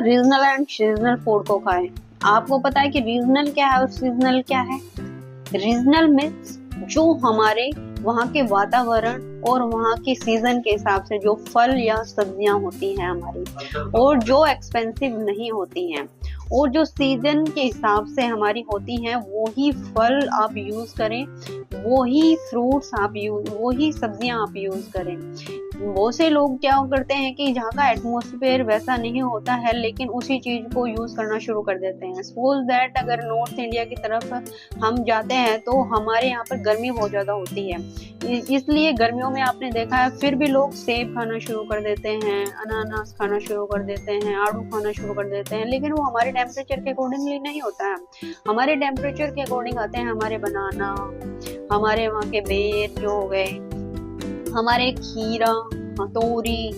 Regional and seasonal food को खाएं। आपको पता है कि रीजनल क्या है और सीजनल क्या है? रीजनल मीन्स जो हमारे वहाँ के वातावरण और वहाँ के सीजन के हिसाब से जो फल या सब्जियां होती हैं हमारी, और जो एक्सपेंसिव नहीं होती हैं, और जो सीजन के हिसाब से हमारी होती हैं, वो ही फल आप यूज करें, वो ही फ्रूट्स आप यूज, वो ही सब्जियां आप यूज करें। बहुत से लोग क्या करते हैं कि जहाँ का एटमोसफेयर वैसा नहीं होता है, लेकिन उसी चीज को यूज करना शुरू कर देते हैं। सपोज दैट अगर नॉर्थ इंडिया की तरफ हम जाते हैं तो हमारे यहाँ पर गर्मी बहुत ज्यादा होती है, इसलिए गर्मियों में आपने देखा है फिर भी लोग सेब खाना शुरू कर देते हैं, अनानास खाना शुरू कर देते हैं, आड़ू खाना शुरू कर देते हैं, लेकिन वो हमारे टेम्परेचर के अकॉर्डिंगली नहीं होता है। हमारे टेम्परेचर के अकॉर्डिंग आते हैं हमारे बनाना, हमारे वहाँ के बेर जो हो गए, हमारे खीरा, तोरी,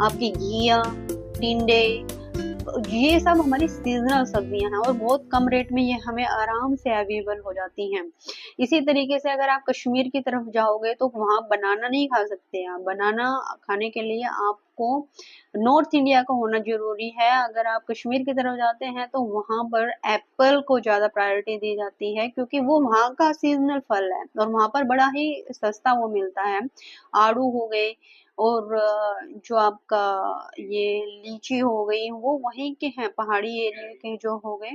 आपकी घिया, टिंडे, ये सब हमारी सीजनल सब्जियां हैं और बहुत कम रेट में ये हमें आराम से अवेलेबल हो जाती हैं। इसी तरीके से अगर आप कश्मीर की तरफ जाओगे तो वहाँ बनाना नहीं खा सकते आप। बनाना खाने के लिए आपको नॉर्थ इंडिया का होना जरूरी है। अगर आप कश्मीर की तरफ जाते हैं तो वहाँ पर एप्पल को ज्यादा प्रायोरिटी दी जाती है, क्योंकि वो वहाँ का सीजनल फल है और वहाँ पर बड़ा ही सस्ता वो मिलता है। आड़ू हो गए और जो आपका ये लीची हो गई, वो वहीं के हैं, पहाड़ी एरिया के जो हो गए।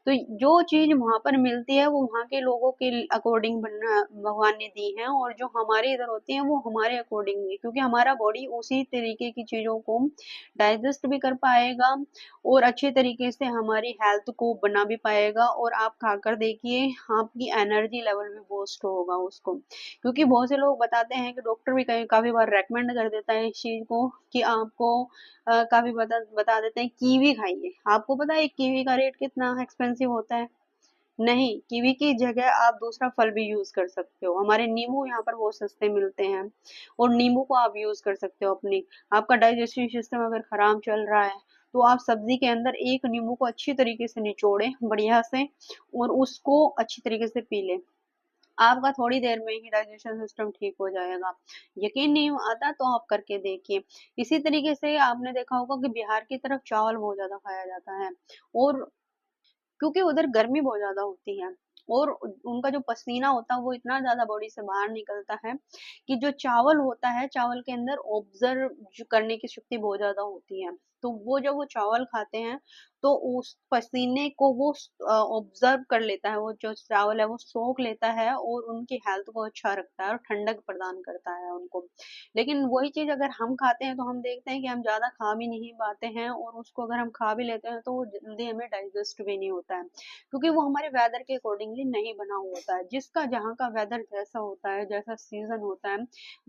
तो जो चीज वहां पर मिलती है वो वहां के लोगों के अकॉर्डिंग बनना भगवान ने दी है, और जो हमारे इधर होती है वो हमारे अकॉर्डिंग है, क्योंकि हमारा बॉडी उसी तरीके की चीजों को डाइजेस्ट भी कर पाएगा और अच्छे तरीके से हमारी हेल्थ को बना भी पाएगा। और आप खाकर देखिए, आपकी एनर्जी लेवल भी बूस्ट होगा उसको, क्योंकि बहुत से लोग बताते हैं कि डॉक्टर भी कहीं काफी बार रेकमेंड कर देता है इस चीज को कि आपको काफी बता देते हैं कीवी खाइए। आपको पता है कीवी का रेट कितना एक्सपेंसिव होता है? नहीं, कीवी की जगह आप दूसरा फल भी यूज कर सकते हो। हमारे नींबू यहाँ पर बहुत सस्ते मिलते हैं और नींबू को आप यूज कर सकते हो अपनी, आपका डाइजेस्टिव सिस्टम अगर खराब चल रहा है तो आप सब्जी के अंदर एक नींबू को अच्छी तरीके से निचोड़े बढ़िया से और उसको अच्छी तरीके से पी लें। आपका थोड़ी देर में ही डाइजेशन सिस्टम ठीक हो जाएगा। यकीन नहीं आता तो आप करके देखिए। इसी तरीके से आपने देखा होगा कि बिहार की तरफ चावल बहुत ज्यादा खाया जाता है, और क्योंकि उधर गर्मी बहुत ज्यादा होती है और उनका जो पसीना होता है वो इतना ज्यादा बॉडी से बाहर निकलता है कि जो चावल होता है, चावल के अंदर ऑब्जर्व करने की शक्ति बहुत ज्यादा होती है। तो वो जब वो चावल खाते हैं तो उस पसीने को वो ऑब्जर्व कर लेता है, वो जो चावल है वो सोख लेता है और उनकी हेल्थ को अच्छा रखता है और ठंडक प्रदान करता है उनको। लेकिन वही चीज अगर हम खाते हैं तो हम देखते हैं कि हम ज्यादा खा भी नहीं पाते हैं, और उसको अगर हम खा भी लेते हैं तो वो जल्दी हमें डाइजेस्ट भी नहीं होता है, क्योंकि वो हमारे वेदर के अकॉर्डिंगली नहीं बना हुआ होता है। जिसका जहाँ का वेदर जैसा होता है, जैसा सीजन होता है,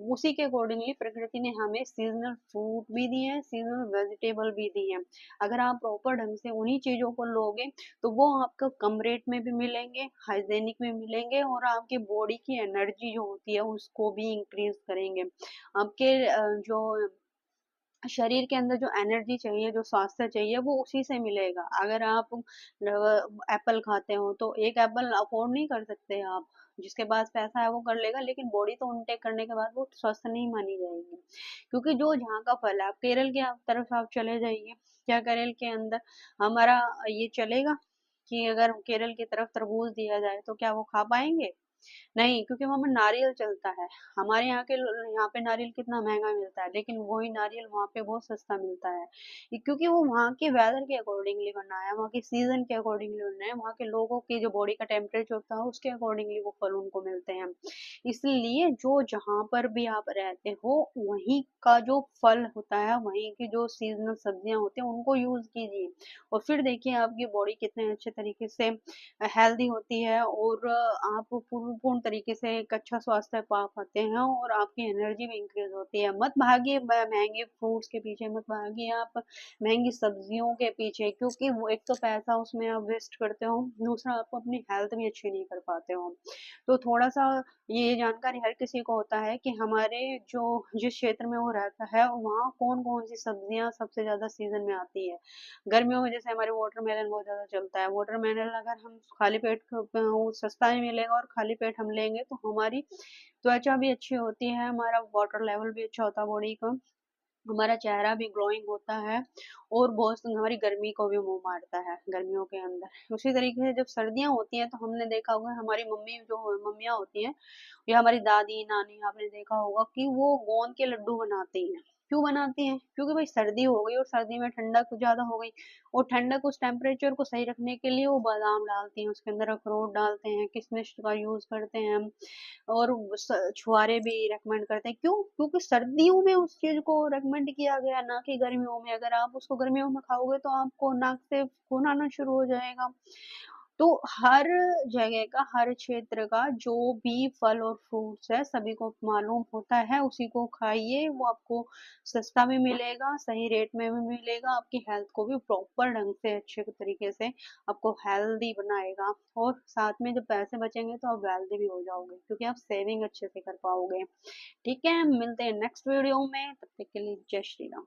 उसी के अकॉर्डिंगली प्रकृति ने हमें सीजनल फ्रूट भी दिए हैं, सीजनल वेजिटेबल भी दिए हैं। अगर आप प्रॉपर ढंग से उन्हीं चीजों को लोगे तो वो आपको कम रेट में भी मिलेंगे, हाइजेनिक में मिलेंगे, और आपकी बॉडी की एनर्जी जो होती है उसको भी इंक्रीज करेंगे। आपके जो शरीर के अंदर जो एनर्जी चाहिए, जो स्वास्थ्य चाहिए, वो उसी से मिलेगा। अगर आप एप्पल खाते हो तो एक एप्पल अफोर्ड नहीं कर सकते आप, जिसके पास पैसा है वो कर लेगा, लेकिन बॉडी तो इनटेक करने के बाद वो स्वस्थ नहीं मानी जाएगी। क्योंकि जो जहाँ का फल है, आप केरल की तरफ आप चले जाइए, क्या केरल के अंदर हमारा ये चलेगा कि अगर केरल की तरफ तरबूज दिया जाए तो क्या वो खा पाएंगे? नहीं, क्योंकि वहाँ पे नारियल चलता है। हमारे यहाँ के यहाँ पे नारियल कितना महंगा मिलता है, लेकिन वही नारियल वहाँ पे बहुत सस्ता मिलता है। क्योंकि वो वहाँ के वेदर के अकॉर्डिंगली बना है, वहाँ के सीजन के अकॉर्डिंगली बना है, वहाँ के लोगों की जो बॉडी का टेम्परेचर होता है उसके अकॉर्डिंगली वो फल उनको मिलते हैं। इसलिए जो जहाँ पर भी आप रहते हो वहीं का जो फल होता है, वहीं की जो सीजनल सब्जियां होती हैं उनको यूज कीजिए, और फिर देखिए आपकी बॉडी कितने अच्छे तरीके से हेल्दी होती है, और आप पूर्ण तरीके से एक अच्छा स्वास्थ्य पा पाते हैं और आपकी एनर्जी भी इंक्रीज होती है। मत भागिए महंगे फ्रूट्स के पीछे, मत भागिए आप महंगी सब्जियों के पीछे, क्योंकि वो एक तो पैसा उसमें आप वेस्ट करते हो, दूसरा आप अपनी हेल्थ भी अच्छी नहीं कर पाते हो। तो थोड़ा सा ये जानकारी हर किसी को होता है कि हमारे जो जिस क्षेत्र में वो रहता है वहाँ कौन कौन सी सब्जियां सबसे ज्यादा सीजन में आती है। गर्मियों में जैसे हमारे वाटरमेलन बहुत ज्यादा चलता है। वाटरमेलन अगर हम खाली पेट वो सस्ता ही मिलेगा और खाली पेट हम लेंगे तो हमारी त्वचा भी अच्छी होती है, हमारा वाटर लेवल भी अच्छा होता है बॉडी का, हमारा चेहरा भी ग्लोइंग होता है और बहुत हमारी गर्मी को भी मुंह मारता है गर्मियों के अंदर। उसी तरीके से जब सर्दियां होती हैं तो हमने देखा होगा हमारी मम्मी जो मम्मियाँ होती हैं या हमारी दादी नानी, आपने देखा होगा कि वो गोंद के लड्डू बनाती हैं। क्यों बनाती हैं? क्योंकि भाई सर्दी हो गई और सर्दी में ठंडक ज्यादा हो गई, और ठंडक उस टेम्परेचर को सही रखने के लिए वो बादाम डालती हैं, उसके अंदर अखरोट डालते हैं, किशमिश का यूज करते हैं हम, और छुआरे भी रेकमेंड करते हैं। क्यों? क्योंकि सर्दियों में उस चीज को रेकमेंड किया गया, ना कि गर्मियों में। अगर आप उसको गर्मियों में खाओगे तो आपको नाक से खून आना शुरू हो जाएगा। तो हर जगह का, हर क्षेत्र का जो भी फल और फ्रूट्स है सभी को मालूम होता है, उसी को खाइए। वो आपको सस्ता भी मिलेगा, सही रेट में भी मिलेगा, आपकी हेल्थ को भी प्रॉपर ढंग से अच्छे तरीके से आपको हेल्दी बनाएगा। और साथ में जब पैसे बचेंगे तो आप वेल्दी भी हो जाओगे, क्योंकि आप सेविंग अच्छे से कर पाओगे। ठीक है, मिलते हैं नेक्स्ट वीडियो में, तब तक के लिए जय श्री राम।